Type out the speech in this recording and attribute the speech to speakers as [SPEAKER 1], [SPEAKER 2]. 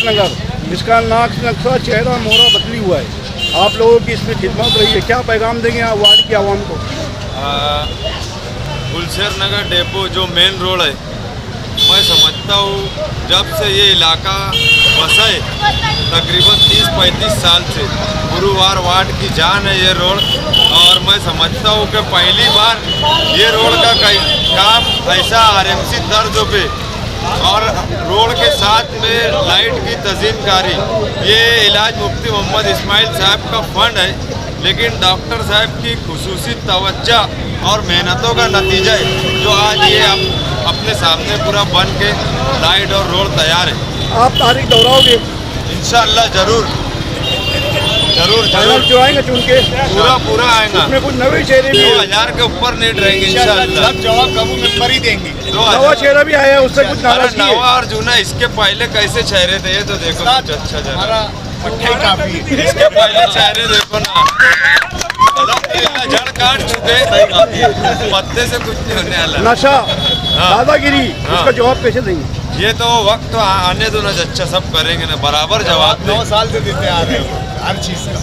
[SPEAKER 1] गुलशेर नगर, इसका नक्शा चेहरा मोहरा बदली हुआ है। आप लोगों की इसमें खिदमत रही है, क्या पैगाम देंगे आप वार्ड की आवाम को?
[SPEAKER 2] गुलशेर नगर डेपो जो मेन रोड है, मैं समझता हूँ जब से ये इलाका बसा है तकरीबन 30-35 साल से गुरुवार वार्ड की जान है ये रोड। और मैं समझता हूँ कि पहली बार ये रोड का काम ऐसा आरएमसी तर्ज पे और रोड के साथ में लाइट की तज़ीमकारी, ये इलाज मुफ्ती मोहम्मद इस्माइल साहब का फंड है, लेकिन डॉक्टर साहब की खुसूसी तवज्जो और मेहनतों का नतीजा है जो आज ये अपने सामने पूरा बन के लाइट और रोड तैयार है।
[SPEAKER 1] आप तारीख दोहराओगे?
[SPEAKER 2] इंशाअल्लाह जरूर
[SPEAKER 1] जो आएंगे चुन के
[SPEAKER 2] पूरा आएगा।
[SPEAKER 1] उसमें कुछ नए चेहरे भी
[SPEAKER 2] 2000 के ऊपर नहीं रहेंगे इंशाअल्लाह।
[SPEAKER 3] सब जवाब कबूल मेंबर ही देंगे।
[SPEAKER 1] नवा चेहरा भी आया है, उससे कुछ नाराजगी है?
[SPEAKER 2] नवा और जूना इसके पहले कैसे चेहरे थे ये तो देखो कुछ अच्छा जरा। इसके पहले चेहरे देखो ना, जड़ काट चुके, पत्ते से कुछ नहीं होने वाला।
[SPEAKER 1] नशा, दादागिरी, उसका जवाब कैसे देंगे?
[SPEAKER 2] ये तो वक्त तो आने दो ना, अच्छा सब करेंगे ना, बराबर जवाब
[SPEAKER 3] 9 साल से देते आ रहे हैं हर चीज का।